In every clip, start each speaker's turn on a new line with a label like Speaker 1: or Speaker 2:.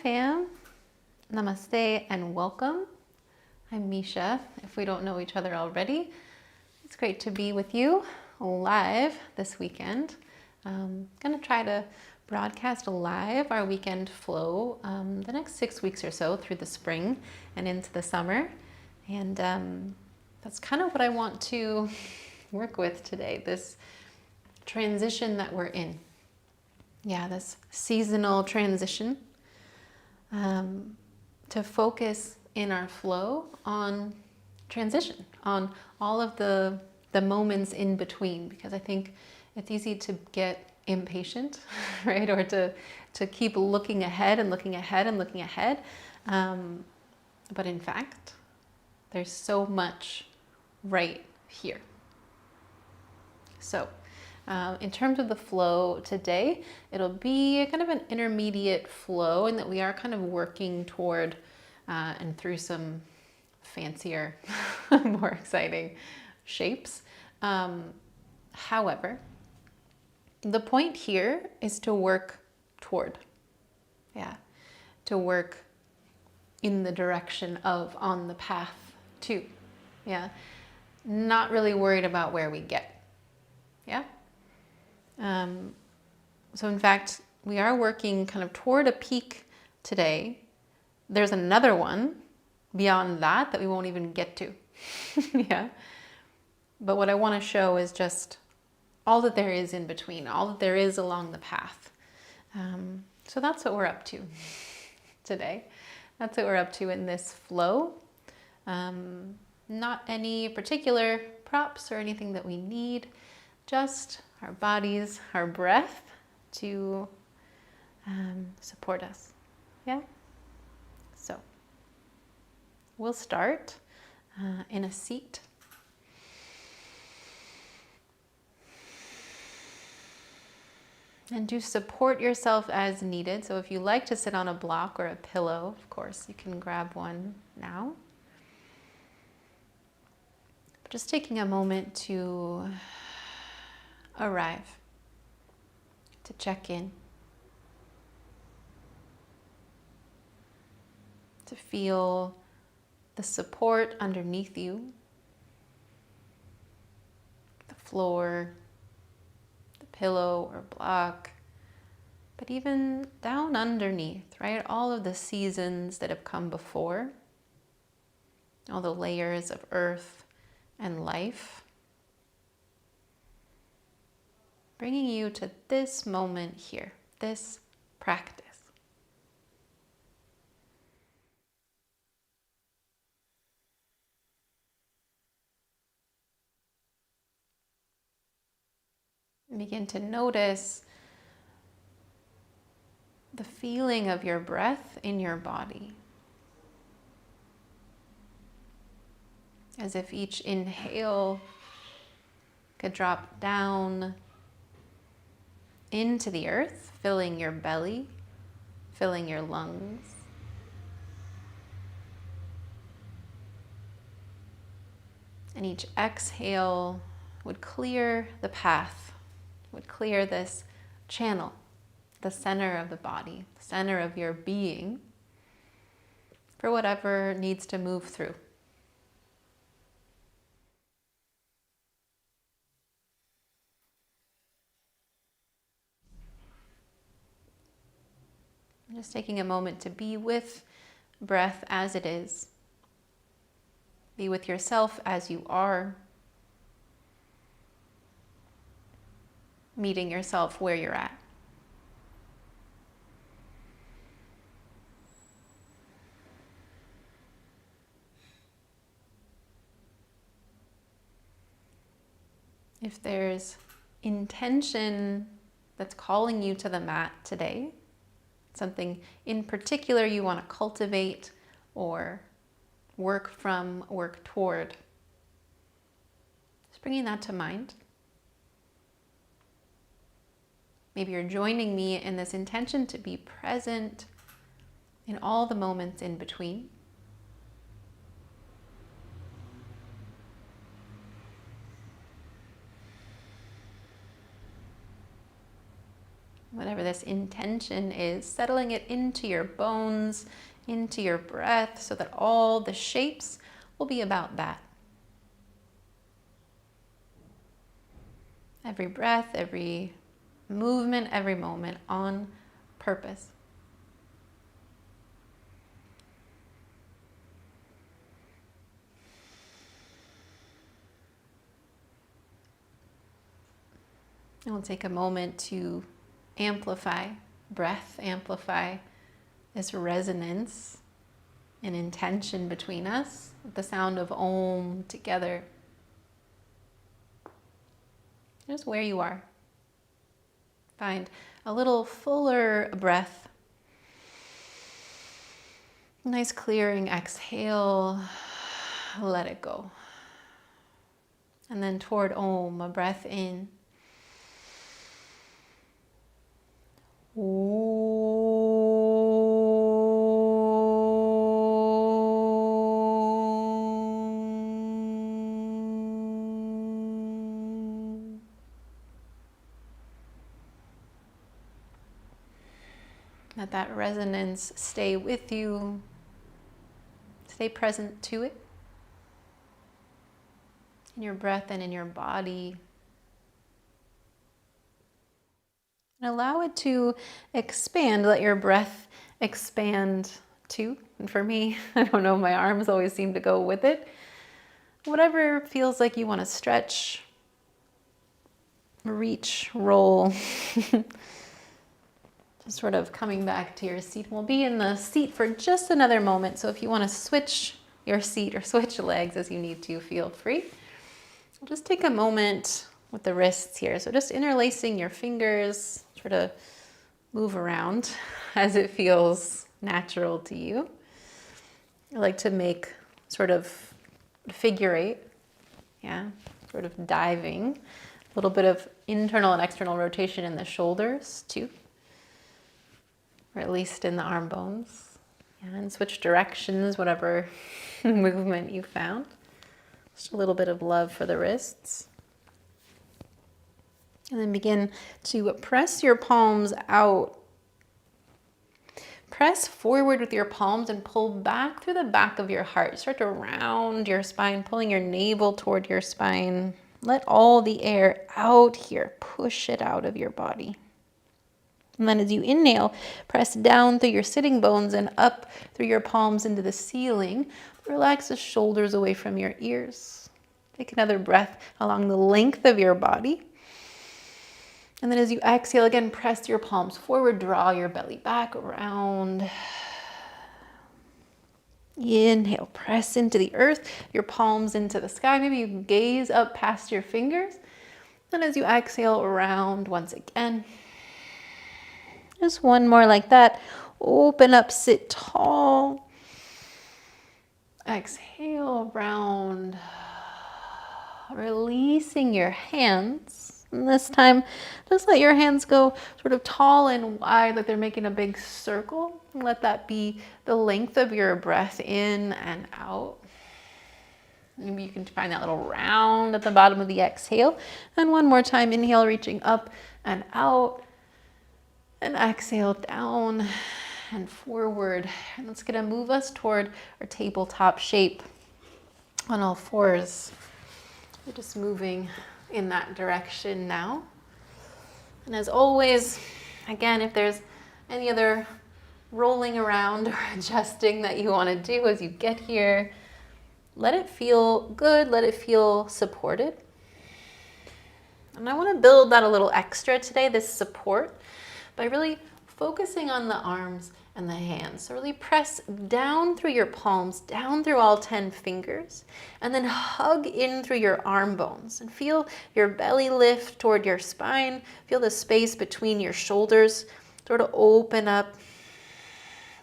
Speaker 1: fam, namaste and welcome. I'm Misha, if we don't know each other already. It's great to be with you live this weekend. Gonna try to broadcast live our weekend flow the next 6 weeks or so through the spring and into the summer. And that's kind of what I want to work with today, this transition that we're in. Yeah, this seasonal transition. To focus in our flow on transition, on all of the moments in between, because I think it's easy to get impatient, right? Or to keep looking ahead and looking ahead and looking ahead. But in fact, there's so much right here. So in terms of the flow today, it'll be kind of an intermediate flow in that we are kind of working toward and through some fancier, more exciting shapes. However, the point here is to work toward, to work in the direction of, on the path to, not really worried about where we get, So in fact, we are working kind of toward a peak today. There's another one beyond that we won't even get to. But what I want to show is just all that there is in between, all that there is along the path. So that's what we're up to today. That's what we're up to in this flow. Not any particular props or anything that we need, just our bodies, our breath to support us. So we'll start in a seat. And do support yourself as needed. So if you like to sit on a block or a pillow, of course, you can grab one now. But just taking a moment to arrive, to check in, to feel the support underneath you, the floor, the pillow or block, but even down underneath, right? All of the seasons that have come before, all the layers of earth and life, bringing you to this moment here, this practice. And begin to notice the feeling of your breath in your body. As if each inhale could drop down into the earth, filling your belly, filling your lungs. And each exhale would clear the path, would clear this channel, the center of the body, the center of your being, for whatever needs to move through. Just taking a moment to be with breath as it is. Be with yourself as you are. Meeting yourself where you're at. If there's intention that's calling you to the mat today, something in particular you want to cultivate or work from, work toward, just bringing that to mind. Maybe you're joining me in this intention to be present in all the moments in between. Whatever this intention is, settling it into your bones, into your breath, so that all the shapes will be about that. Every breath, every movement, every moment on purpose. And we'll take a moment to amplify breath, amplify this resonance and intention between us with the sound of Om together. Just where you are. Find a little fuller breath. Nice clearing exhale. Let it go. And then toward Om, a breath in. Let that resonance stay with you. Stay present to it. In your breath and in your body. And allow it to expand. Let your breath expand too. And for me, I don't know, my arms always seem to go with it. Whatever feels like you want to stretch, reach, roll. Just sort of coming back to your seat. We'll be in the seat for just another moment. So if you want to switch your seat or switch legs as you need to, feel free. Just take a moment with the wrists here. So just interlacing your fingers, sort of move around as it feels natural to you. I like to make sort of figure eight, yeah, sort of diving. A little bit of internal and external rotation in the shoulders too, or at least in the arm bones. Yeah, and switch directions, whatever movement you found. Just a little bit of love for the wrists. And then begin to press your palms out. Press forward with your palms and pull back through the back of your heart. Start to round your spine, pulling your navel toward your spine. Let all the air out here. Push it out of your body. And then as you inhale, press down through your sitting bones and up through your palms into the ceiling. Relax the shoulders away from your ears. Take another breath along the length of your body. And then as you exhale again, press your palms forward, draw your belly back, around. Inhale, press into the earth, your palms into the sky. Maybe you gaze up past your fingers. Then as you exhale, around once again. Just one more like that. Open up, sit tall. Exhale, round. Releasing your hands. And this time, just let your hands go sort of tall and wide, like they're making a big circle. And let that be the length of your breath in and out. Maybe you can find that little round at the bottom of the exhale. And one more time, inhale, reaching up and out. And exhale, down and forward. And that's gonna move us toward our tabletop shape on all fours. We're just moving in that direction now. And as always, again, if there's any other rolling around or adjusting that you want to do as you get here, let it feel good, let it feel supported. And I want to build that a little extra today, this support, by really focusing on the arms and the hands. So really press down through your palms, down through all 10 fingers, and then hug in through your arm bones and feel your belly lift toward your spine. Feel the space between your shoulders sort of open up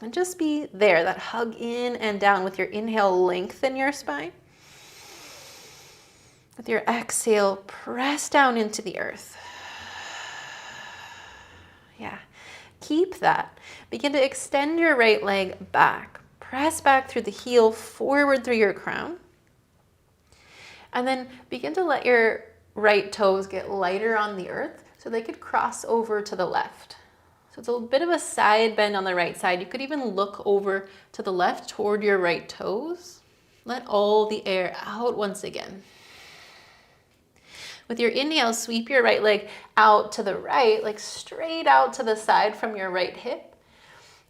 Speaker 1: and just be there, that hug in and down. With your inhale, lengthen your spine. With your exhale, press down into the earth. Yeah. Keep that. Begin to extend your right leg back. Press back through the heel, forward through your crown. And then begin to let your right toes get lighter on the earth so they could cross over to the left. it's a bit of a side bend on the right side. You could even look over to the left toward your right toes. Let all the air out once again. With your inhale, sweep your right leg out to the right, like straight out to the side from your right hip.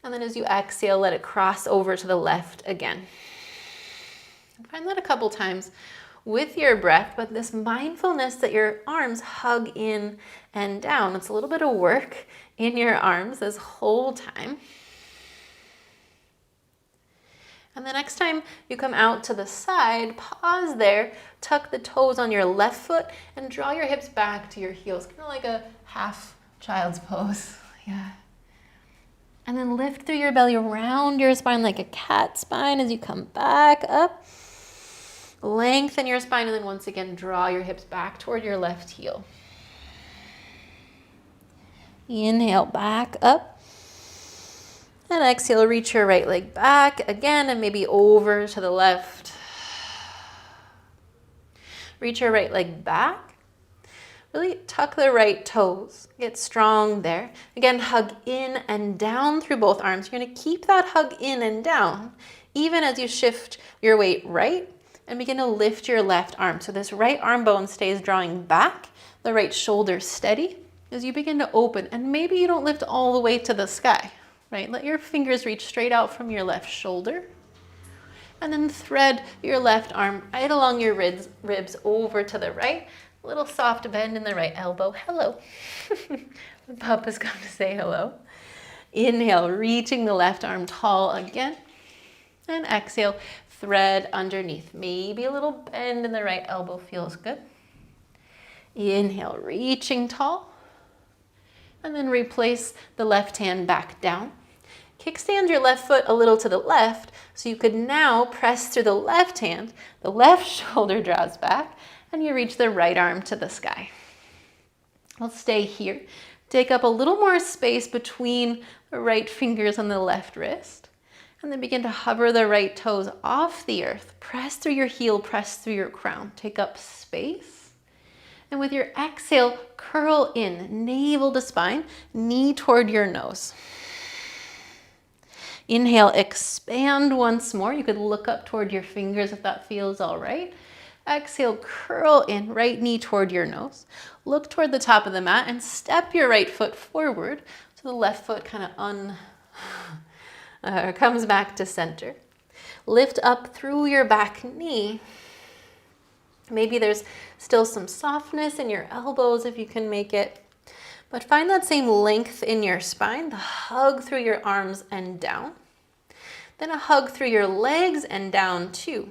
Speaker 1: And then as you exhale, let it cross over to the left again. Find that a couple times with your breath, but this mindfulness that your arms hug in and down. It's a little bit of work in your arms this whole time. And the next time you come out to the side, pause there, tuck the toes on your left foot, and draw your hips back to your heels, kind of like a half child's pose. Yeah. And then lift through your belly around your spine like a cat spine as you come back up. Lengthen your spine, and then once again, draw your hips back toward your left heel. Inhale, back up. And exhale, reach your right leg back again and maybe over to the left. Reach your right leg back. Really tuck the right toes. Get strong there. Again, hug in and down through both arms. You're going to keep that hug in and down even as you shift your weight right and begin to lift your left arm. So this right arm bone stays drawing back, the right shoulder steady as you begin to open. And maybe you don't lift all the way to the sky. Right? Let your fingers reach straight out from your left shoulder. And then thread your left arm right along your ribs over to the right. A little soft bend in the right elbow. Hello. Papa's come to say hello. Inhale, reaching the left arm tall again. And exhale, thread underneath. Maybe a little bend in the right elbow feels good. Inhale, reaching tall. And then replace the left hand back down. Kickstand your left foot a little to the left, so you could now press through the left hand, the left shoulder draws back, and you reach the right arm to the sky. We'll stay here. Take up a little more space between the right fingers on the left wrist, and then begin to hover the right toes off the earth. Press through your heel, press through your crown. Take up space. And with your exhale, curl in, navel to spine, knee toward your nose. Inhale, expand once more. You could look up toward your fingers if that feels all right. Exhale, curl in, right knee toward your nose. Look toward the top of the mat and step your right foot forward so the left foot kind of comes back to center. Lift up through your back knee. Maybe there's still some softness in your elbows if you can make it. But find that same length in your spine, the hug through your arms and down. Then a hug through your legs and down too.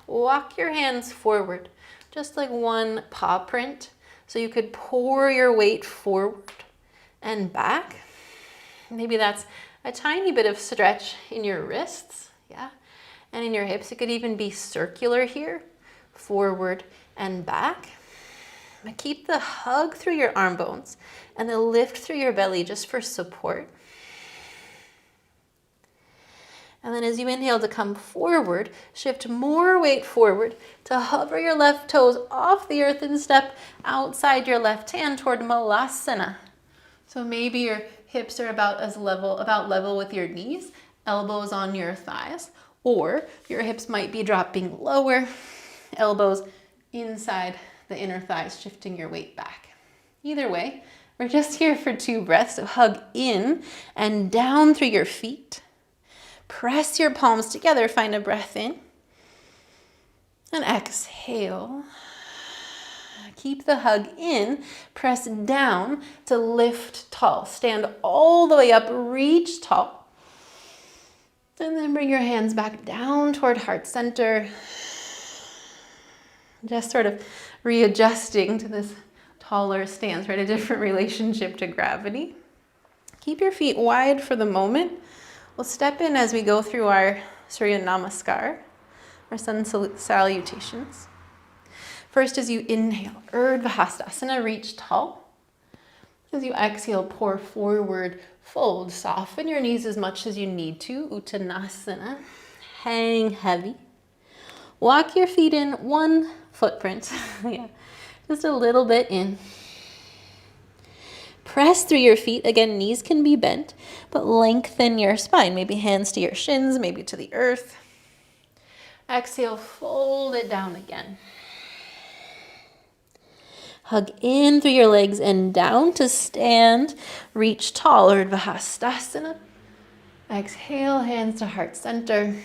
Speaker 1: Walk your hands forward, just like one paw print. So you could pour your weight forward and back. Maybe that's a tiny bit of stretch in your wrists, yeah, and in your hips. It could even be circular here, forward and back. But keep the hug through your arm bones and the lift through your belly just for support. And then as you inhale to come forward, shift more weight forward to hover your left toes off the earth and step outside your left hand toward Malasana. So maybe your hips are about level with your knees, elbows on your thighs, or your hips might be dropping lower, elbows inside the inner thighs, shifting your weight back. Either way, we're just here for 2 breaths, so hug in and down through your feet. Press your palms together, find a breath in. And exhale. Keep the hug in, press down to lift tall. Stand all the way up, reach tall. And then bring your hands back down toward heart center. Just sort of readjusting to this taller stance, right? A different relationship to gravity. Keep your feet wide for the moment. We'll step in as we go through our Surya Namaskar, our sun salutations. First, as you inhale, Urdhva Hastasana, reach tall. As you exhale, pour forward, fold. Soften your knees as much as you need to. Uttanasana, hang heavy. Walk your feet in one footprint. Yeah, just a little bit in.
Speaker 2: Press through your feet. Again, knees can be bent, but lengthen your spine. Maybe hands to your shins, maybe to the earth.
Speaker 1: Exhale, fold it down again.
Speaker 2: Hug in through your legs and down to stand. Reach tall, Urdhva Hastasana.
Speaker 1: Exhale, hands to heart center.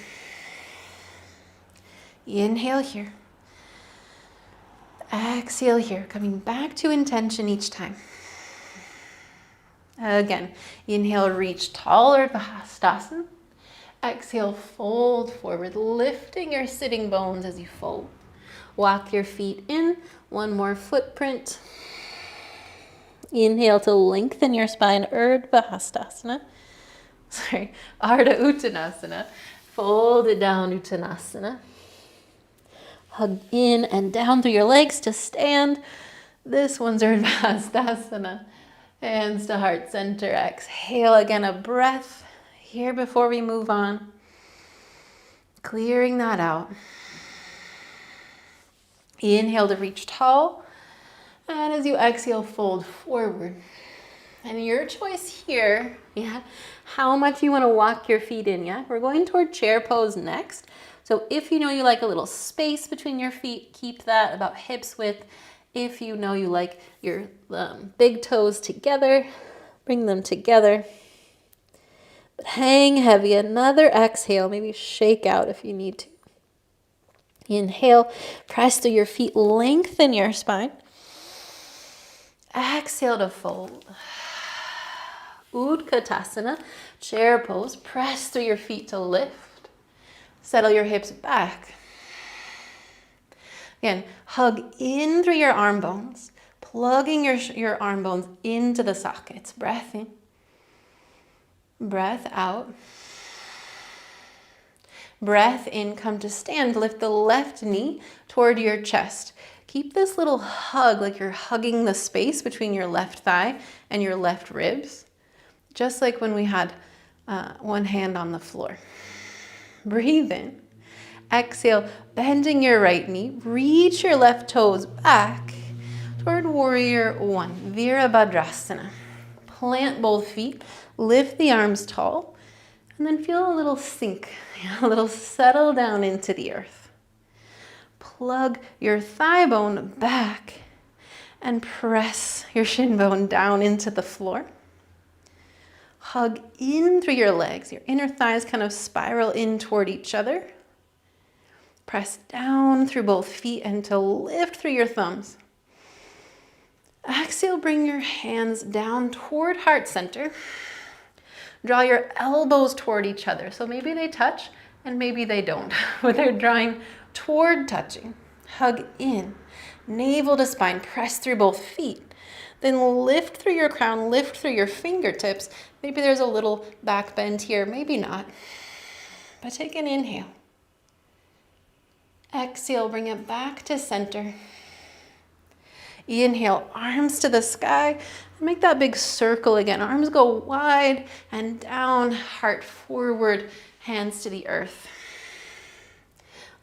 Speaker 1: Inhale here. Exhale here, coming back to intention each time. Again, inhale, reach tall, Urdhva Hastasana. Exhale, fold forward, lifting your sitting bones as you fold. Walk your feet in, one more footprint.
Speaker 2: Inhale to lengthen your spine, Urdhva Hastasana.
Speaker 1: Ardha Uttanasana. Fold it down, Uttanasana.
Speaker 2: Hug in and down through your legs to stand.
Speaker 1: This one's Urdhva Hastasana. Hands to heart center. Exhale again, a breath here before we move on. Clearing that out. Inhale to reach tall. And as you exhale, fold forward. And your choice here, how much you want to walk your feet in, We're going toward chair pose next. So if you know you like a little space between your feet, keep that about hips width. If you know you like your big toes together, bring them together. But hang heavy. Another exhale. Maybe shake out if you need to. Inhale. Press through your feet. Lengthen your spine. Exhale to fold. Utkatasana. Chair pose. Press through your feet to lift. Settle your hips back. Again, hug in through your arm bones, plugging your arm bones into the sockets. Breath in, breath out. Breath in, come to stand. Lift the left knee toward your chest. Keep this little hug like you're hugging the space between your left thigh and your left ribs, just like when we had one hand on the floor. Breathe in. Exhale, bending your right knee, reach your left toes back toward warrior one, Virabhadrasana. Plant both feet, lift the arms tall, and then feel a little sink, a little settle down into the earth. Plug your thigh bone back and press your shin bone down into the floor. Hug in through your legs, your inner thighs kind of spiral in toward each other. Press down through both feet and to lift through your thumbs. Exhale, bring your hands down toward heart center. Draw your elbows toward each other. So maybe they touch and maybe they don't, but they're drawing toward touching. Hug in, navel to spine, press through both feet. Then lift through your crown, lift through your fingertips. Maybe there's a little back bend here, maybe not. But take an inhale. Exhale, bring it back to center. Inhale, arms to the sky. Make that big circle again. Arms go wide and down, heart forward, hands to the earth.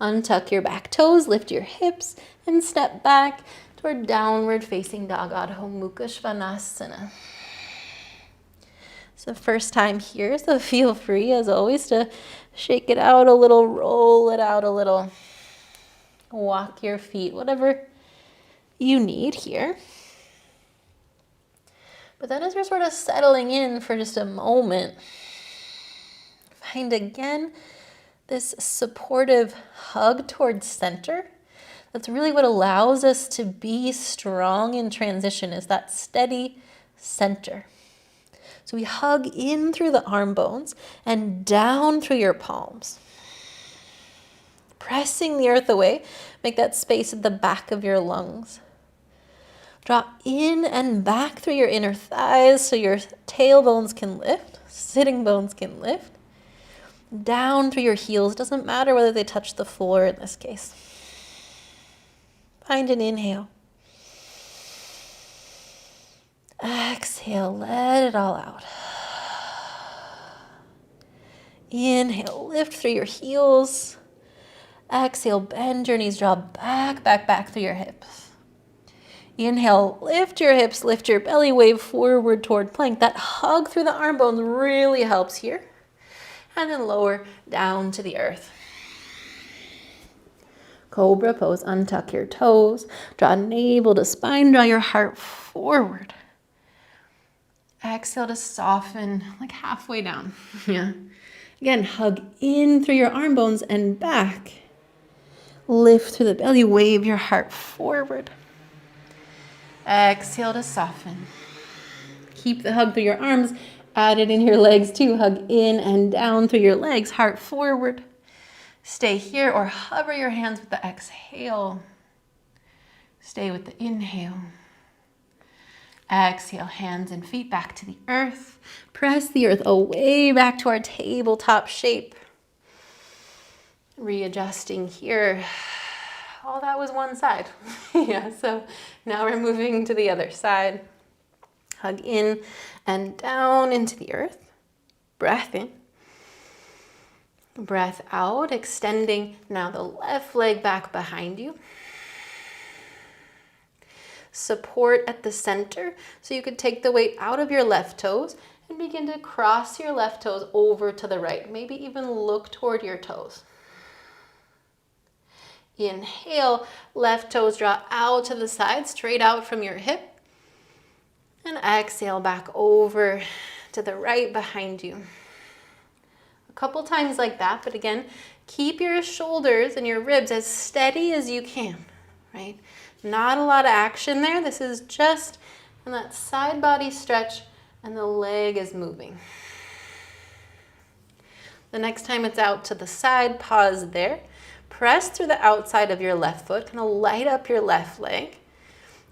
Speaker 1: Untuck your back toes, lift your hips, and step back toward downward facing dog, Adho Mukha Svanasana. It's the first time here, so feel free, as always, to shake it out a little, roll it out a little. Walk your feet, whatever you need here. But then as you're sort of settling in for just a moment, find again this supportive hug towards center. That's really what allows us to be strong in transition, is that steady center. So we hug in through the arm bones and down through your palms. Pressing the earth away, make that space at the back of your lungs. Draw in and back through your inner thighs so your tailbones can lift, sitting bones can lift. Down through your heels, doesn't matter whether they touch the floor in this case. Find an inhale. Exhale, let it all out. Inhale, lift through your heels. Exhale, bend your knees, draw back, back, back through your hips.
Speaker 2: Inhale, lift your hips, lift your belly, wave forward toward plank. That hug through the arm bones really helps here. And then lower down to the earth. Cobra pose, untuck your toes. Draw navel to spine, draw your heart forward. Exhale to soften, like halfway down. Yeah. Again, hug in through your arm bones and back. Lift through the belly, wave your heart forward. Exhale to soften. Keep the hug through your arms. Add it in your legs too. Hug in and down through your legs, heart forward. Stay here or hover your hands with the exhale. Stay with the inhale. Exhale, hands and feet back to the earth. Press the earth away back to our tabletop shape. Readjusting here. Oh, that was one side. Yeah, so now we're moving to the other side. Hug in and down into the earth. Breath in. Breath out, extending now the left leg back behind you. Support at the center, so you could take the weight out of your left toes and begin to cross your left toes over to the right. Maybe even look toward your toes. Inhale, left toes draw out to the side, straight out from your hip. And exhale back over to the right behind you. A couple times like that, but again, keep your shoulders and your ribs as steady as you can, right? Not a lot of action there. This is just in that side body stretch and the leg is moving. The next time it's out to the side, pause there. Press through the outside of your left foot, kind of light up your left leg.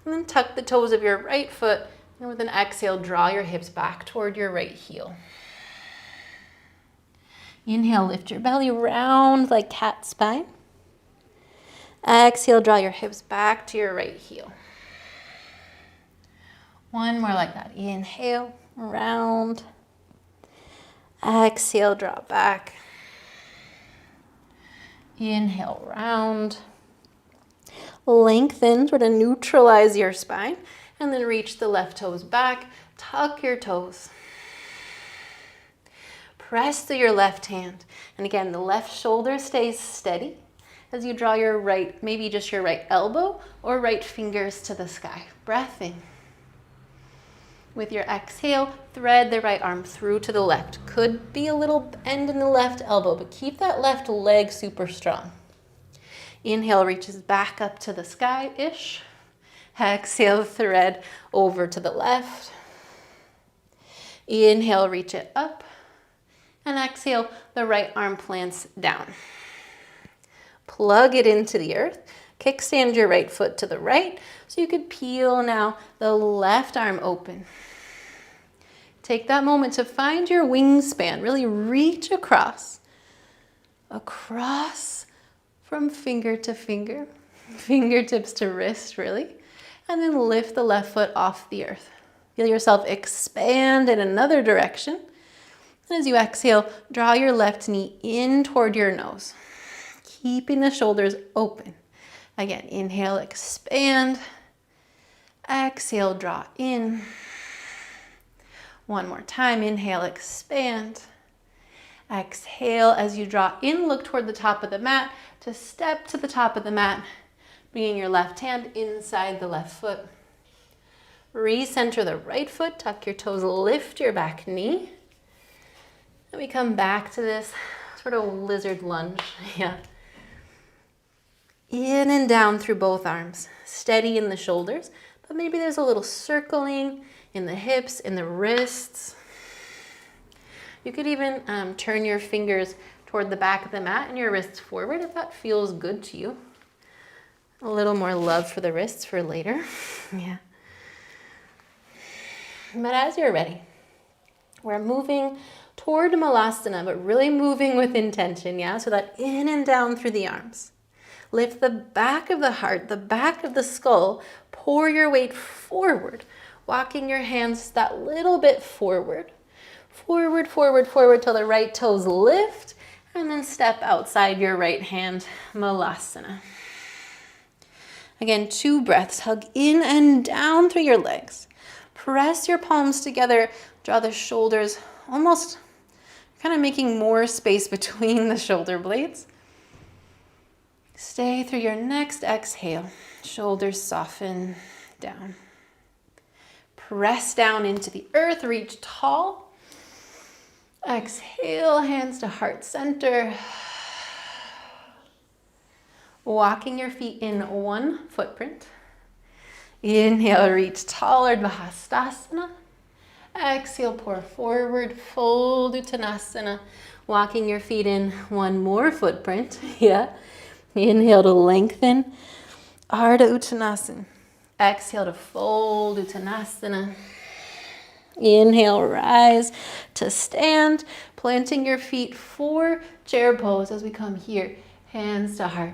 Speaker 2: And then tuck the toes of your right foot, and with an exhale, draw your hips back toward your right heel. Inhale, lift your belly round like cat spine. Exhale, draw your hips back to your right heel. One more like that. Inhale, round. Exhale, draw back. Inhale, round. Lengthen, sort of neutralize your spine. And then reach the left toes back. Tuck your toes. Press through your left hand. And again, the left shoulder stays steady as you draw your right, maybe just your right elbow or right fingers to the sky. Breath in. With your exhale, thread the right arm through to the left. Could be a little bend in the left elbow, but keep that left leg super strong. Inhale reaches back up to the sky-ish. Exhale, thread over to the left. Inhale, reach it up. And exhale, the right arm plants down. Plug it into the earth. Kickstand your right foot to the right. So you could peel now the left arm open. Take that moment to find your wingspan. Really reach across. Across from finger to finger. Fingertips to wrist, really. And then lift the left foot off the earth. Feel yourself expand in another direction. And as you exhale, draw your left knee in toward your nose, keeping the shoulders open. Again, inhale, expand. Exhale, draw in. One more time, inhale, expand. Exhale, as you draw in, look toward the top of the mat to step to the top of the mat, bringing your left hand inside the left foot. Recenter the right foot, tuck your toes, lift your back knee. And we come back to this sort of lizard lunge. Yeah. In and down through both arms. Steady in the shoulders, but maybe there's a little circling in the hips, in the wrists. You could even turn your fingers toward the back of the mat and your wrists forward if that feels good to you. A little more love for the wrists for later. Yeah. But as you're ready, we're moving toward Malasana, but really moving with intention, yeah? So that in and down through the arms. Lift the back of the heart, the back of the skull. Pour your weight forward, walking your hands that little bit forward. Forward, forward, forward till the right toes lift, and then step outside your right hand, Malasana. Again, 2 breaths. Hug in and down through your legs. Press your palms together. Draw the shoulders almost kind of making more space between the shoulder blades. Stay through your next exhale. Shoulders soften down. Press down into the earth. Reach tall. Exhale, hands to heart center. Walking your feet in one footprint. Inhale, reach tall, Ardha Hastasana. Exhale, pour forward, fold Uttanasana. Walking your feet in one more footprint. Yeah. Inhale to lengthen, Ardha Uttanasana. Exhale to fold Uttanasana. Inhale, rise to stand, planting your feet for chair pose as we come here, hands to heart.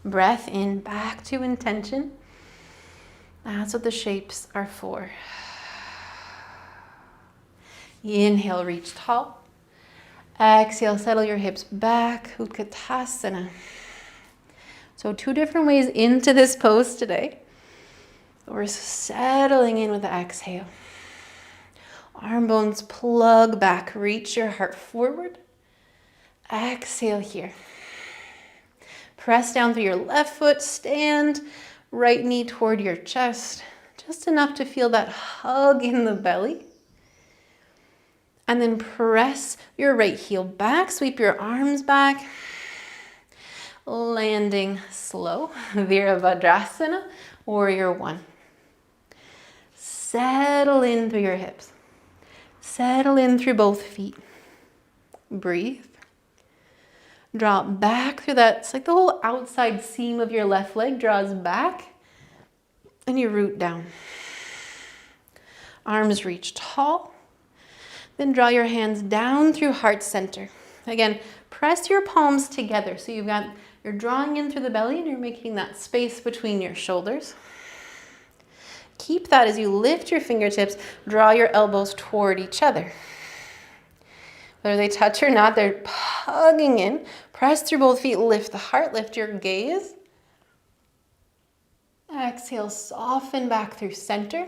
Speaker 2: Breath in, back to intention. That's what the shapes are for. Inhale, reach tall. Exhale, settle your hips back, Utkatasana. So 2 different ways into this pose today. We're settling in with the exhale. Arm bones plug back, reach your heart forward. Exhale here. Press down through your left foot, stand, right knee toward your chest, just enough to feel that hug in the belly. And then press your right heel back, sweep your arms back, landing slow, Virabhadrasana, Warrior 1. Settle in through your hips. Settle in through both feet. Breathe. Drop back through that. It's like the whole outside seam of your left leg draws back and you root down. Arms reach tall. Then draw your hands down through heart center. Again, press your palms together. So you're drawing in through the belly and you're making that space between your shoulders. Keep that as you lift your fingertips, draw your elbows toward each other. Whether they touch or not, they're hugging in. Press through both feet, lift the heart, lift your gaze. Exhale, soften back through center.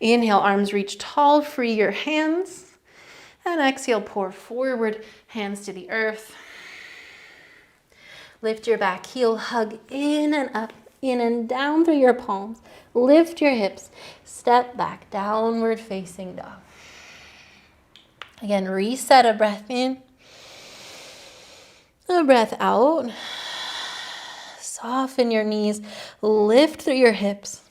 Speaker 2: Inhale, arms reach tall, free your hands. And exhale, pour forward, hands to the earth. Lift your back heel, hug in and up, in and down through your palms. Lift your hips, step back, downward facing dog. Again, reset, a breath in, a breath out. Soften your knees, lift through your hips.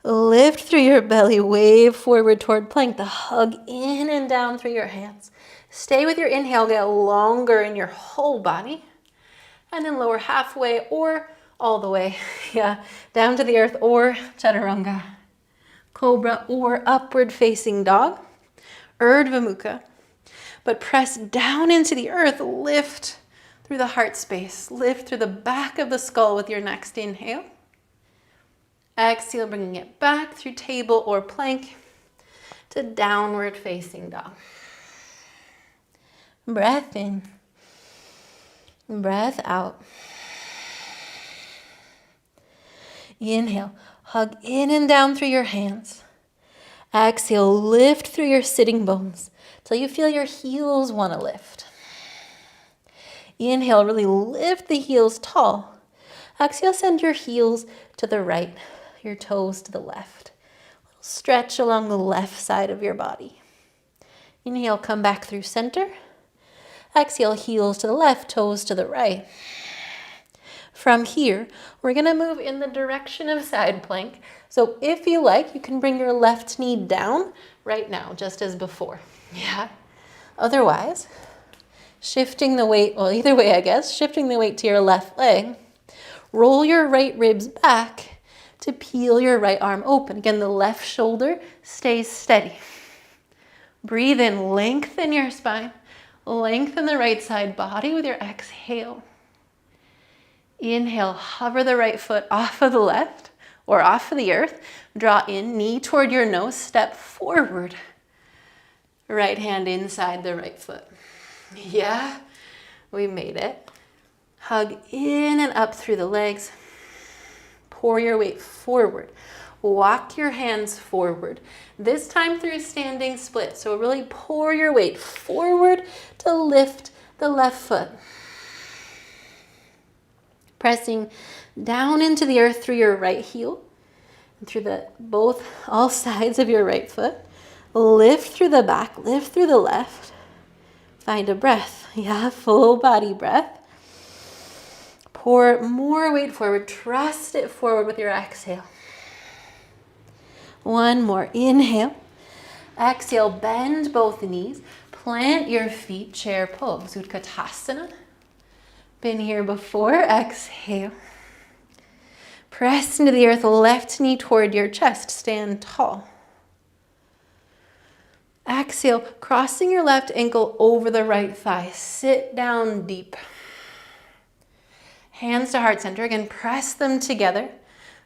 Speaker 2: Lift through your belly, wave forward toward plank, the hug in and down through your hands. Stay with your inhale, get longer in your whole body. And then lower halfway or all the way, yeah, down to the earth or chaturanga. Cobra or upward facing dog, Urdhva Mukha. But press down into the earth, lift through the heart space, lift through the back of the skull with your next inhale. Exhale, bringing it back through table or plank to downward facing dog. Breath in, breath out. Inhale, hug in and down through your hands. Exhale, lift through your sitting bones till you feel your heels want to lift. Inhale, really lift the heels tall. Exhale, send your heels to the right, your toes to the left. Stretch along the left side of your body. Inhale, come back through center. Exhale, heels to the left, toes to the right. From here, we're going to move in the direction of side plank. So if you like, you can bring your left knee down right now, just as before. Yeah. Otherwise, shifting the weight, well, either way, I guess, shifting the weight to your left leg. Roll your right ribs back to peel your right arm open. Again, the left shoulder stays steady. Breathe in, lengthen your spine. Lengthen the right side body with your exhale. Inhale, hover the right foot off of the left or off of the earth. Draw in, knee toward your nose, step forward. Right hand inside the right foot. Yeah, we made it. Hug in and up through the legs. Pour your weight forward. Walk your hands forward. This time through standing split. So really pour your weight forward to lift the left foot. Pressing down into the earth through your right heel. And through all sides of your right foot. Lift through the back, lift through the left. Find a breath. Yeah, full body breath. Pour more weight forward. Trust it forward with your exhale. One more. Inhale. Exhale, bend both knees. Plant your feet, chair pose, Utkatasana. Been here before. Exhale. Press into the earth, left knee toward your chest. Stand tall. Exhale, crossing your left ankle over the right thigh. Sit down deep. Hands to heart center. Again, press them together.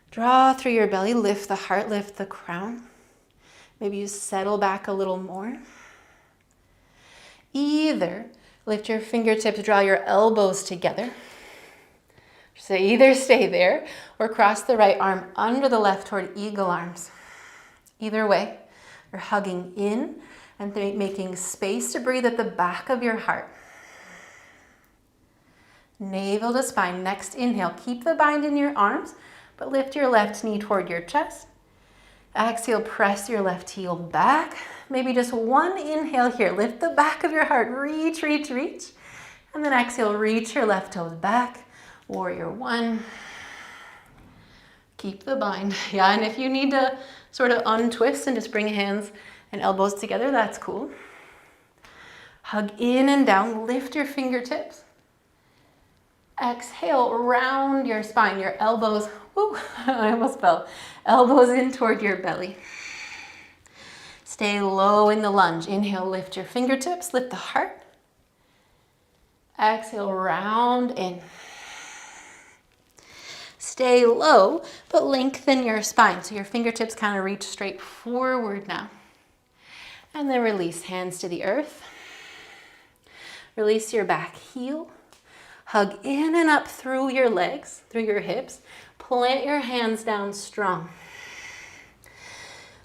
Speaker 2: Draw through your belly. Lift the heart, lift the crown. Maybe you settle back a little more. Either lift your fingertips, draw your elbows together. So either stay there or cross the right arm under the left toward eagle arms. Either way, you're hugging in and making space to breathe at the back of your heart. Navel to spine. Next inhale, keep the bind in your arms, but lift your left knee toward your chest. Exhale, press your left heel back. Maybe just one inhale here. Lift the back of your heart. Reach, reach, reach. And then exhale, reach your left toes back. Warrior one. Keep the bind. Yeah, and if you need to sort of untwist and just bring hands and elbows together, that's cool. Hug in and down. Lift your fingertips. Exhale, round your spine, your elbows, whoo, I almost fell. Elbows in toward your belly. Stay low in the lunge. Inhale, lift your fingertips, lift the heart. Exhale, round in. Stay low, but lengthen your spine. So your fingertips kind of reach straight forward now. And then release, hands to the earth. Release your back heel. Hug in and up through your legs, through your hips. Plant your hands down strong.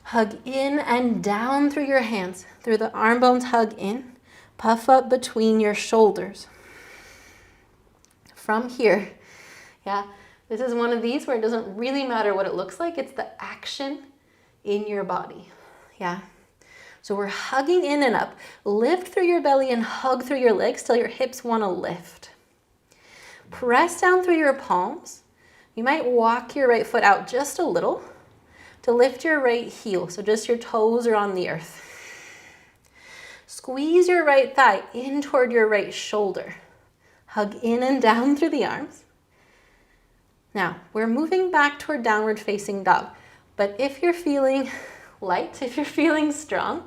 Speaker 2: Hug in and down through your hands, through the arm bones, hug in. Puff up between your shoulders. From here, yeah, this is one of these where it doesn't really matter what it looks like. It's the action in your body, yeah. So we're hugging in and up. Lift through your belly and hug through your legs till your hips want to lift. Press down through your palms. You might walk your right foot out just a little to lift your right heel, so just your toes are on the earth. Squeeze your right thigh in toward your right shoulder. Hug in and down through the arms. Now, we're moving back toward downward facing dog, but if you're feeling light, if you're feeling strong,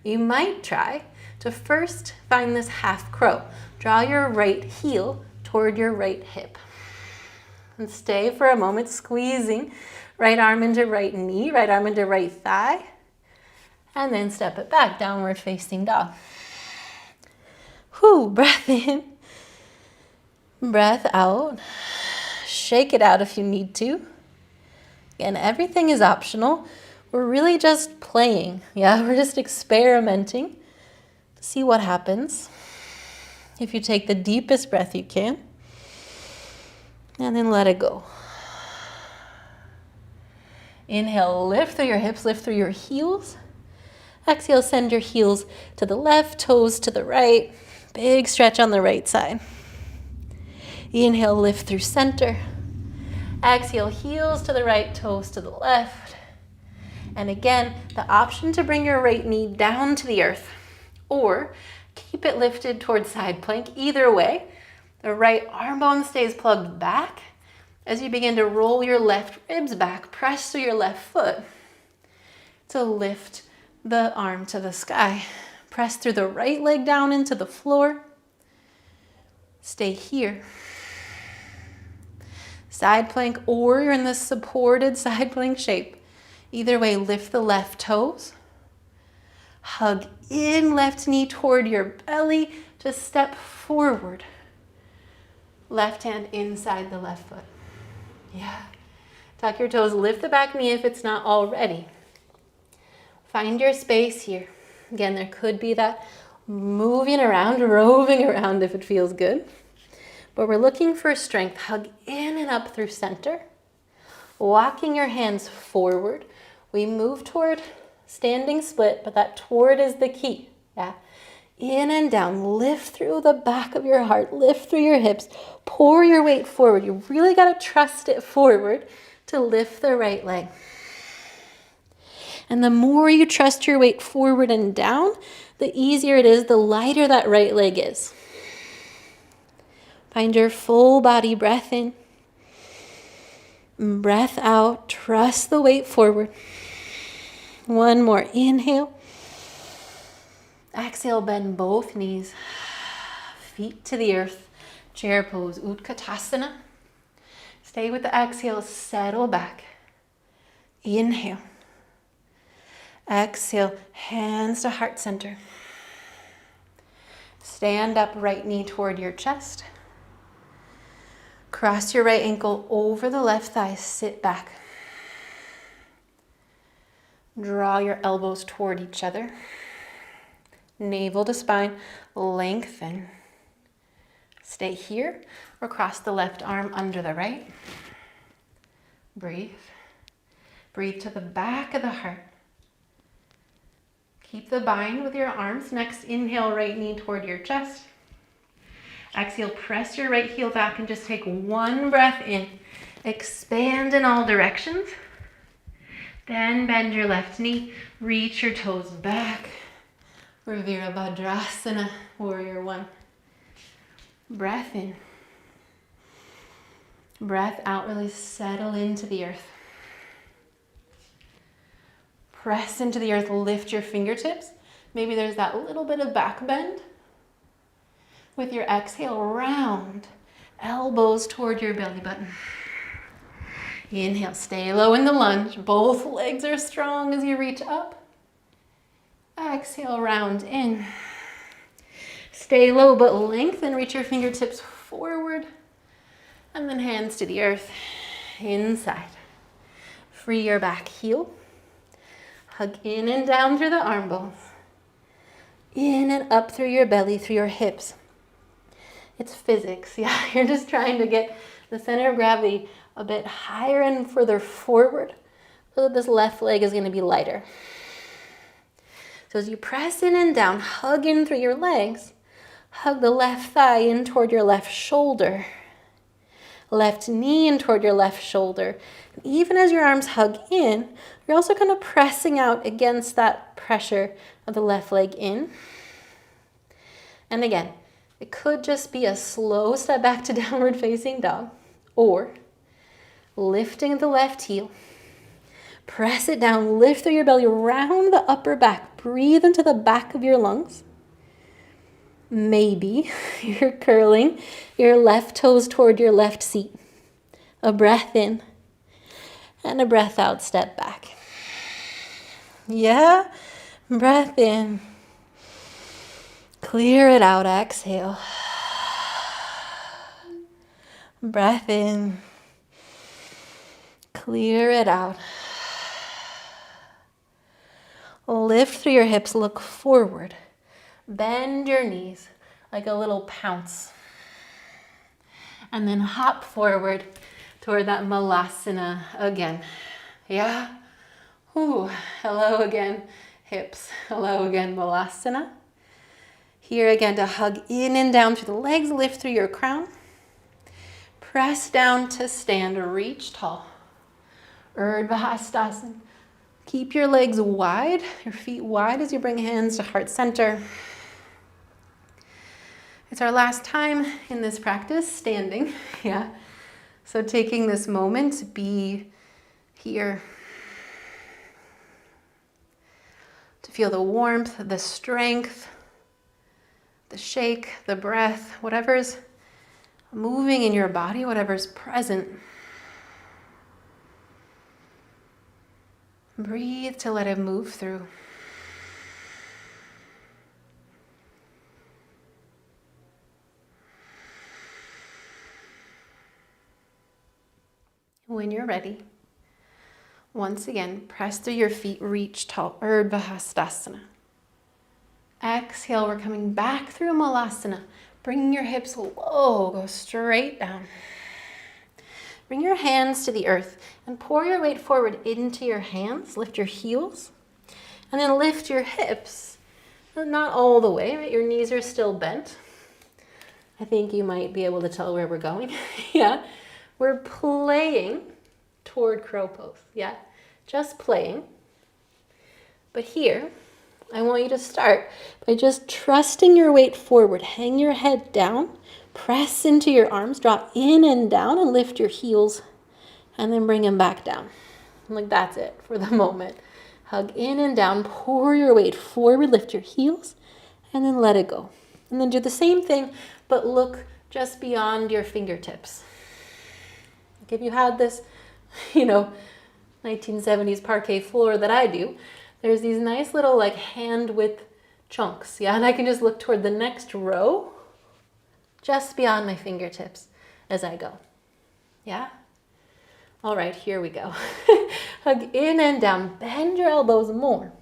Speaker 2: you might try to first find this half crow. Draw your right heel toward your right hip. And stay for a moment, squeezing right arm into right knee, right arm into right thigh, and then step it back, downward facing dog. Whew, breath in, breath out. Shake it out if you need to. Again, everything is optional. We're really just playing, yeah? We're just experimenting to see what happens. If you take the deepest breath you can, and then let it go. Inhale, lift through your hips, lift through your heels. Exhale, send your heels to the left, toes to the right. Big stretch on the right side. Inhale, lift through center. Exhale, heels to the right, toes to the left. And again, the option to bring your right knee down to the earth or keep it lifted towards side plank. Either way, the right arm bone stays plugged back. As you begin to roll your left ribs back, press through your left foot to lift the arm to the sky. Press through the right leg down into the floor. Stay here. Side plank, or you're in the supported side plank shape. Either way, lift the left toes. Hug in, left knee toward your belly. Just step forward. Left hand inside the left foot. Yeah. Tuck your toes, lift the back knee if it's not already. Find your space here. Again, there could be that moving around, roving around if it feels good. But we're looking for strength. Hug in and up through center. Walking your hands forward. We move toward standing split, but that toward is the key. Yeah. In and down. Lift through the back of your heart. Lift through your hips. Pour your weight forward. You really got to trust it forward to lift the right leg. And the more you trust your weight forward and down, the easier it is, the lighter that right leg is. Find your full body breath in. Breath out. Trust the weight forward. One more. Inhale. Exhale, bend both knees. Feet to the earth. Chair pose, Utkatasana. Stay with the exhale, settle back. Inhale. Exhale, hands to heart center. Stand up, right knee toward your chest. Cross your right ankle over the left thigh, sit back. Draw your elbows toward each other. Navel to spine, lengthen. Stay here or cross the left arm under the right. Breathe. Breathe to the back of the heart. Keep the bind with your arms. Next, inhale, right knee toward your chest. Exhale, press your right heel back and just take one breath in. Expand in all directions. Then bend your left knee, reach your toes back. Virabhadrasana, warrior one. Breath in. Breath out, really settle into the earth. Press into the earth, lift your fingertips. Maybe there's that little bit of back bend. With your exhale, round. Elbows toward your belly button. Inhale, stay low in the lunge. Both legs are strong as you reach up. Exhale, round in. Stay low, but lengthen. Reach your fingertips forward. And then hands to the earth. Inside. Free your back heel. Hug in and down through the arm bones. In and up through your belly, through your hips. It's physics, yeah. You're just trying to get the center of gravity a bit higher and further forward so that this left leg is going to be lighter. So as you press in and down, hug in through your legs, hug the left thigh in toward your left shoulder. Left knee in toward your left shoulder. And even as your arms hug in, you're also kind of pressing out against that pressure of the left leg in. And again, it could just be a slow step back to downward facing dog, or lifting the left heel. Press it down, lift through your belly, round the upper back. Breathe into the back of your lungs. Maybe you're curling your left toes toward your left seat. A breath in and a breath out, step back. Yeah, breath in. Clear it out, exhale. Breath in. Clear it out. Lift through your hips, look forward. Bend your knees like a little pounce. And then hop forward toward that malasana again. Yeah? Ooh, hello again, hips. Hello again, malasana. Here again to hug in and down through the legs, lift through your crown. Press down to stand, reach tall. Urdhva Hastasana. Keep your legs wide, your feet wide as you bring hands to heart center. It's our last time in this practice, standing, yeah. So taking this moment to be here, to feel the warmth, the strength, the shake, the breath, whatever's moving in your body, whatever's present. Breathe to let it move through. When you're ready, once again, press through your feet, reach tall, Urdhva Hastasana. Exhale, we're coming back through Malasana. Bringing your hips low, go straight down. Bring your hands to the earth and pour your weight forward into your hands. Lift your heels and then lift your hips. Not all the way, right? Your knees are still bent. I think you might be able to tell where we're going. Yeah, we're playing toward crow pose. Yeah, just playing. But here, I want you to start by just trusting your weight forward. Hang your head down, press into your arms, draw in and down, and lift your heels, and then bring them back down. Like that's it for the moment. Hug in and down, pour your weight forward, lift your heels, and then let it go. And then do the same thing, but look just beyond your fingertips. Like if you had this, 1970s parquet floor that I do, there's these nice little like hand width chunks, yeah? And I can just look toward the next row just beyond my fingertips as I go, yeah? All right, here we go. Hug in and down, bend your elbows more.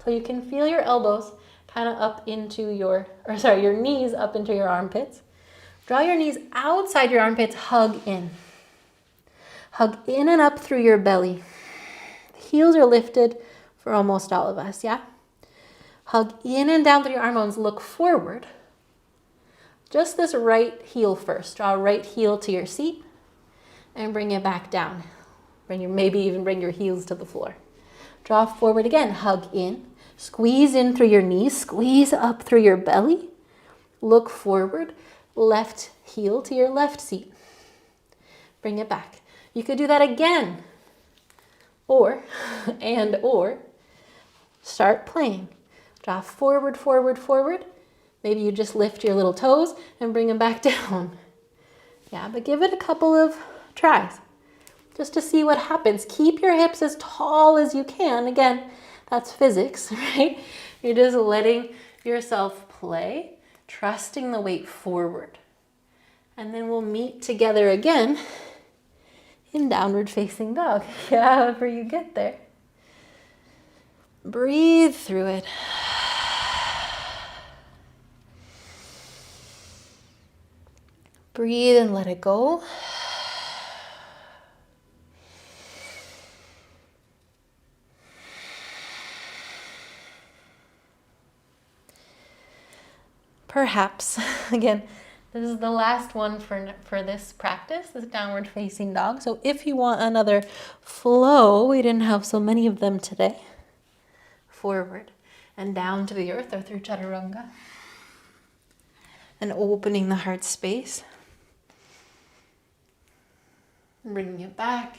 Speaker 2: So you can feel your elbows kind of up into your knees up into your armpits. Draw your knees outside your armpits, hug in. Hug in and up through your belly. The heels are lifted for almost all of us, yeah? Hug in and down through your arm bones, look forward. Just this right heel first. Draw right heel to your seat and bring it back down. Maybe even bring your heels to the floor. Draw forward again, hug in. Squeeze in through your knees, squeeze up through your belly. Look forward, left heel to your left seat. Bring it back. You could do that again. Or start playing. Draw forward, forward, forward. Maybe you just lift your little toes and bring them back down. Yeah, but give it a couple of tries just to see what happens. Keep your hips as tall as you can. Again, that's physics, right? You're just letting yourself play, trusting the weight forward. And then we'll meet together again in downward facing dog. Yeah, however you get there. Breathe through it. Breathe and let it go. Perhaps, again, this is the last one for this practice, this downward facing dog. So if you want another flow, we didn't have so many of them today. Forward and down to the earth or through chaturanga. And opening the heart space. And bringing it back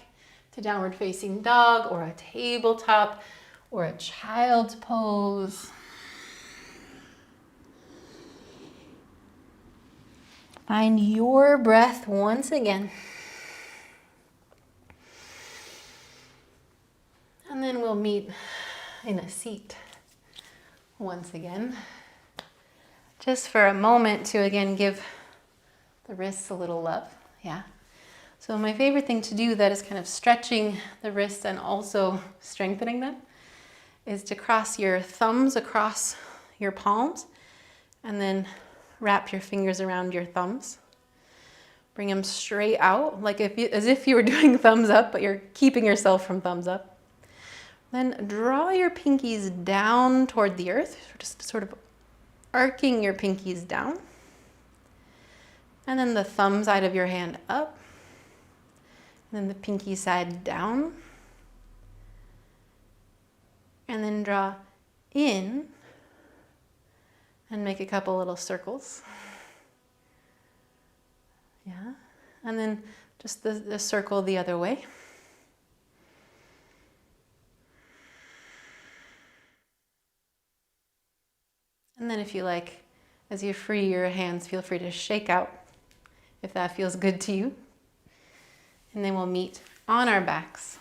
Speaker 2: to downward facing dog or a tabletop or a child's pose. Find your breath once again. And then we'll meet in a seat once again. Just for a moment to again give the wrists a little love. Yeah. So my favorite thing to do that is kind of stretching the wrists and also strengthening them is to cross your thumbs across your palms and then wrap your fingers around your thumbs. Bring them straight out, like as if you were doing thumbs up, but you're keeping yourself from thumbs up. Then draw your pinkies down toward the earth, just sort of arcing your pinkies down. And then the thumb side of your hand up. And then the pinky side down. And then draw in and make a couple little circles. Yeah. And then just the circle the other way. And then if you like, as you free your hands, feel free to shake out if that feels good to you. And then we'll meet on our backs.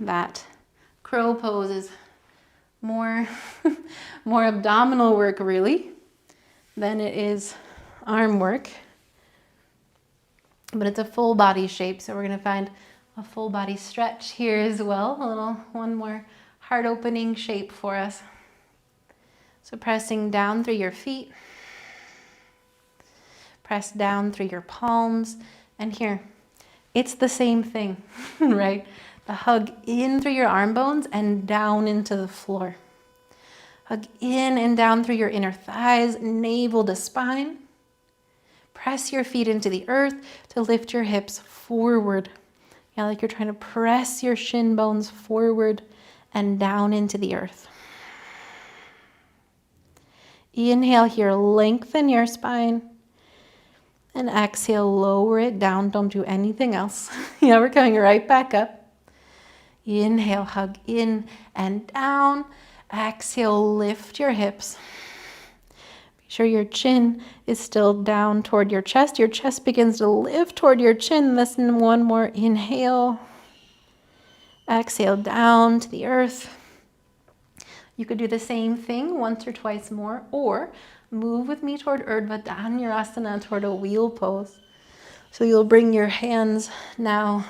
Speaker 2: That crow pose is more abdominal work really than it is arm work. but it's a full body shape. So we're gonna find a full body stretch here as well. One more heart opening shape for us. So pressing down through your feet, press down through your palms, and here, it's the same thing, right? The hug in through your arm bones and down into the floor. Hug in and down through your inner thighs, navel to spine. Press your feet into the earth to lift your hips forward. Yeah, like you're trying to press your shin bones forward and down into the earth. Inhale here, lengthen your spine. And exhale, lower it down. Don't do anything else. Yeah, we're coming right back up. Inhale, hug in and down. Exhale, lift your hips. Make sure your chin is still down toward your chest. Your chest begins to lift toward your chin. Listen, one more inhale. Exhale, down to the earth. You could do the same thing once or twice more, or move with me toward Urdhva Dhanurasana, toward a wheel pose. So you'll bring your hands now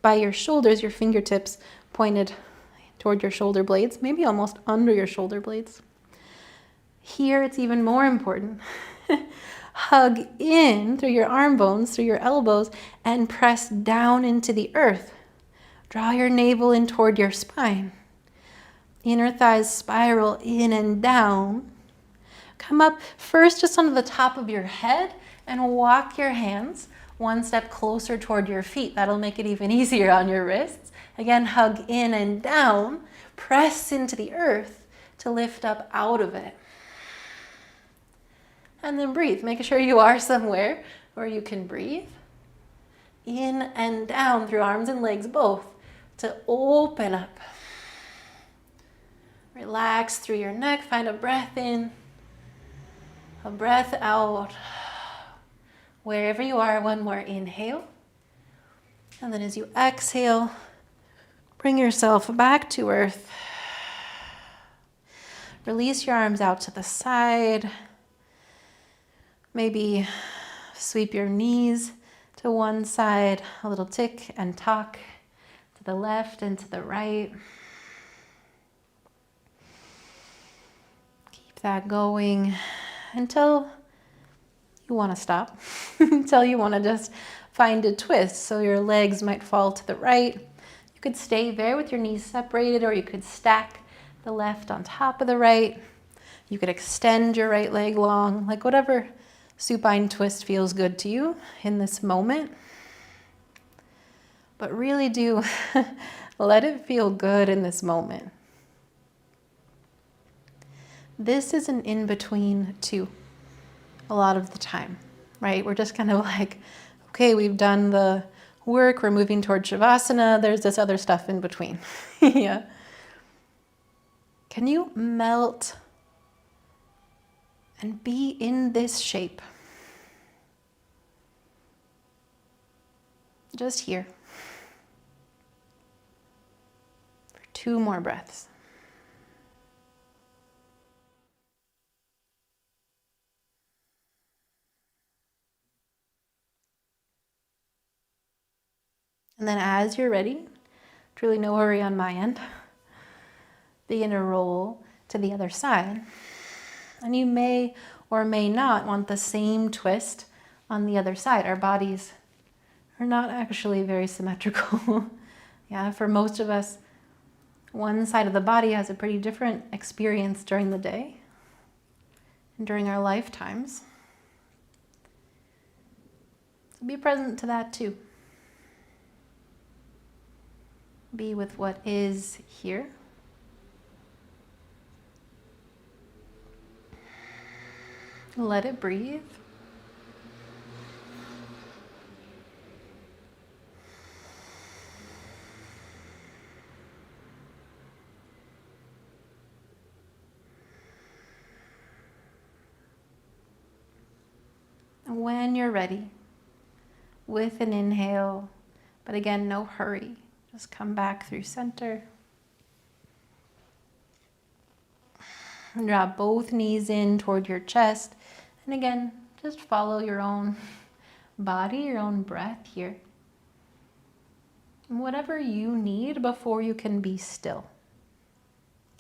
Speaker 2: by your shoulders, your fingertips pointed toward your shoulder blades, maybe almost under your shoulder blades. Here it's even more important. Hug in through your arm bones, through your elbows, and press down into the earth. Draw your navel in toward your spine. Inner thighs spiral in and down. Come up first just onto the top of your head and walk your hands one step closer toward your feet. That'll make it even easier on your wrists. Again, hug in and down. Press into the earth to lift up out of it. And then breathe. Make sure you are somewhere where you can breathe. In and down through arms and legs both to open up. Relax through your neck. Find a breath in, a breath out. Wherever you are, one more inhale. And then as you exhale, bring yourself back to earth. Release your arms out to the side. Maybe sweep your knees to one side, a little tick and tock to the left and to the right. Keep that going until you want to stop, until you want to just find a twist. So your legs might fall to the right. You could stay there with your knees separated, or you could stack the left on top of the right. You could extend your right leg long, like whatever supine twist feels good to you in this moment. But really do let it feel good in this moment. This is an in-between too, a lot of the time, right? We're just kind of like, okay, we've done the work, we're moving toward Shavasana, there's this other stuff in between. Yeah. Can you melt and be in this shape? Just here. For 2 more breaths. And then as you're ready, truly no hurry on my end, begin to roll to the other side. And you may or may not want the same twist on the other side. Our bodies are not actually very symmetrical. Yeah, for most of us, one side of the body has a pretty different experience during the day and during our lifetimes. So be present to that too. Be with what is here. Let it breathe. And when you're ready, with an inhale, but again, no hurry. Just come back through center. And drop both knees in toward your chest. And again, just follow your own body, your own breath here. And whatever you need before you can be still.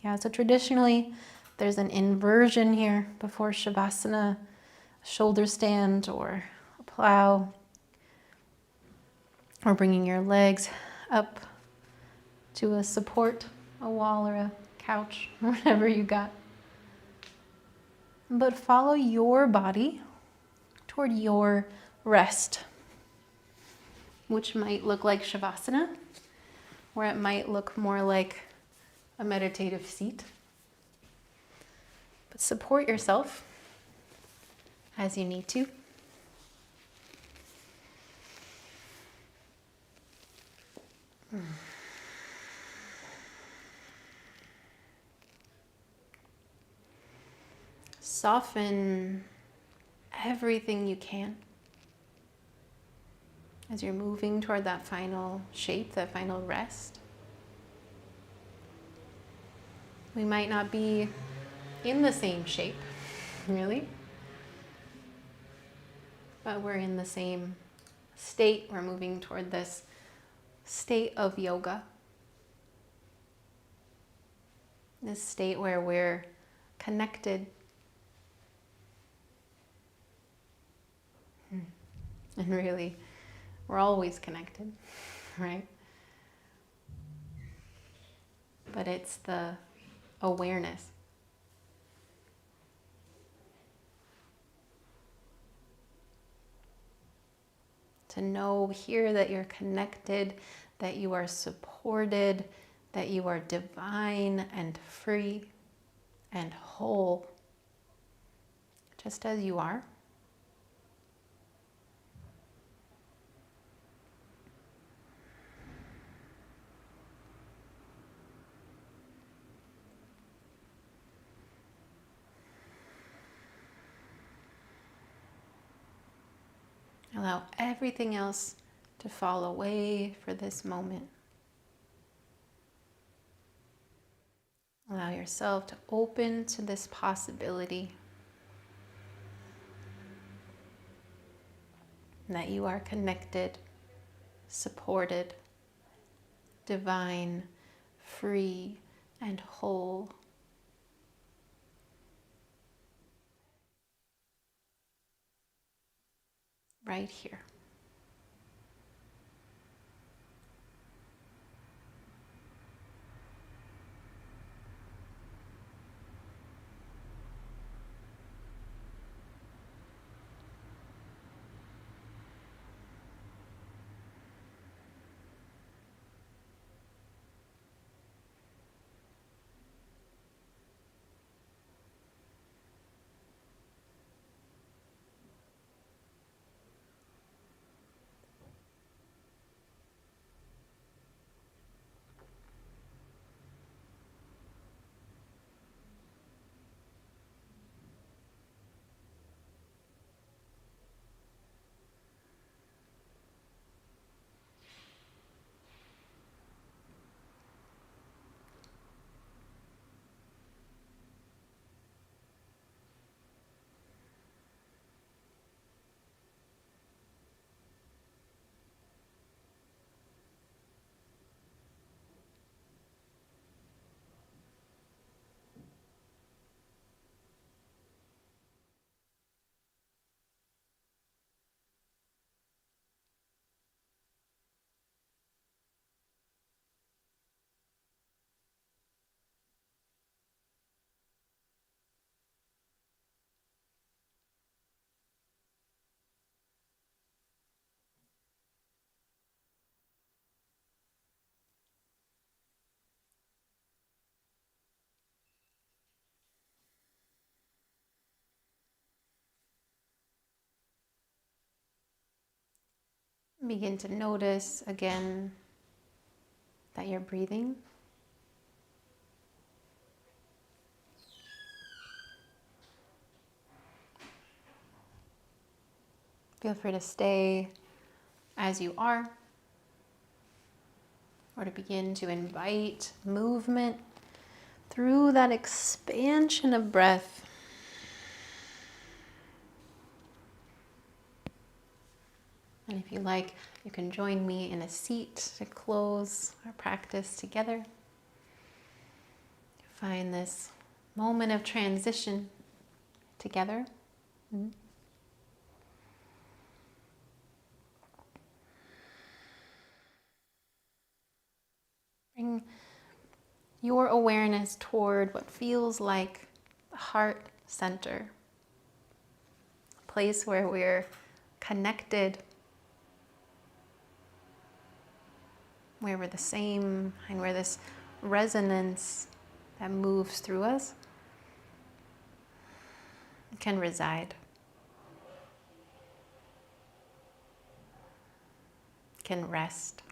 Speaker 2: Yeah, so traditionally there's an inversion here before Shavasana, shoulder stand or a plow, or bringing your legs up to a support, a wall or a couch, whatever you got. But follow your body toward your rest, which might look like Shavasana, or it might look more like a meditative seat. But support yourself as you need to. Soften everything you can as you're moving toward that final shape, that final rest. We might not be in the same shape, really, but we're in the same state. We're moving toward this state of yoga, this state where we're connected. And really, we're always connected, right? But it's the awareness. To know here that you're connected, that you are supported, that you are divine and free and whole, just as you are. Allow everything else to fall away for this moment. Allow yourself to open to this possibility that you are connected, supported, divine, free, and whole. Right here. Begin to notice again that you're breathing. Feel free to stay as you are, or to begin to invite movement through that expansion of breath.
Speaker 1: And if you like, you can join me in a seat to close our practice together. Find this moment of transition together. Bring your awareness toward what feels like the heart center, a place where we're connected, where we're the same, and where this resonance that moves through us can reside, can rest.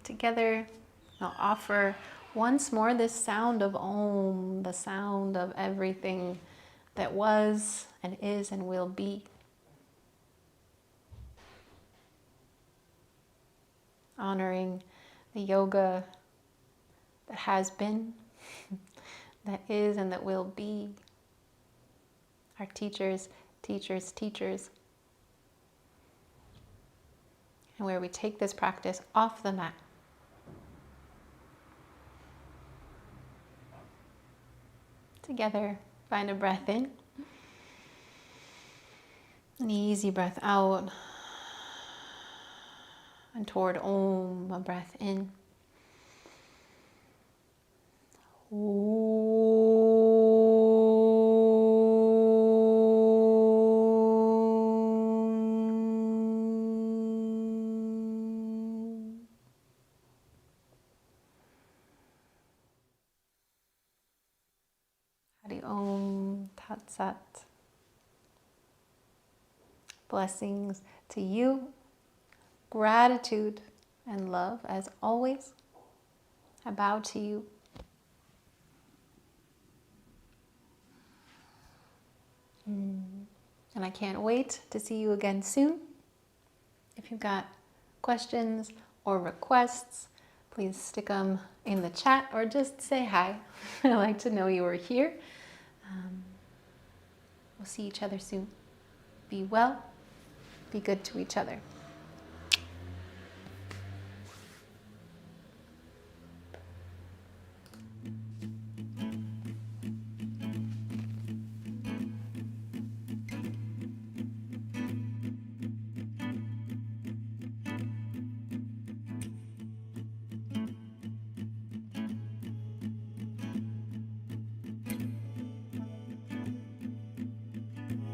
Speaker 1: Together, I'll offer once more this sound of Om, the sound of everything that was and is and will be. Honoring the yoga that has been, that is and that will be. Our teachers, teachers, teachers. And where we take this practice off the mat. Together, find a breath in. An easy breath out. And toward Om, a breath in. Hari Om Tat Sat. Blessings to you. Gratitude and love as always. I bow to you. And I can't wait to see you again soon. If you've got questions or requests, please stick them in the chat or just say hi. I like to know you were here. We'll see each other soon. Be well. Be good to each other.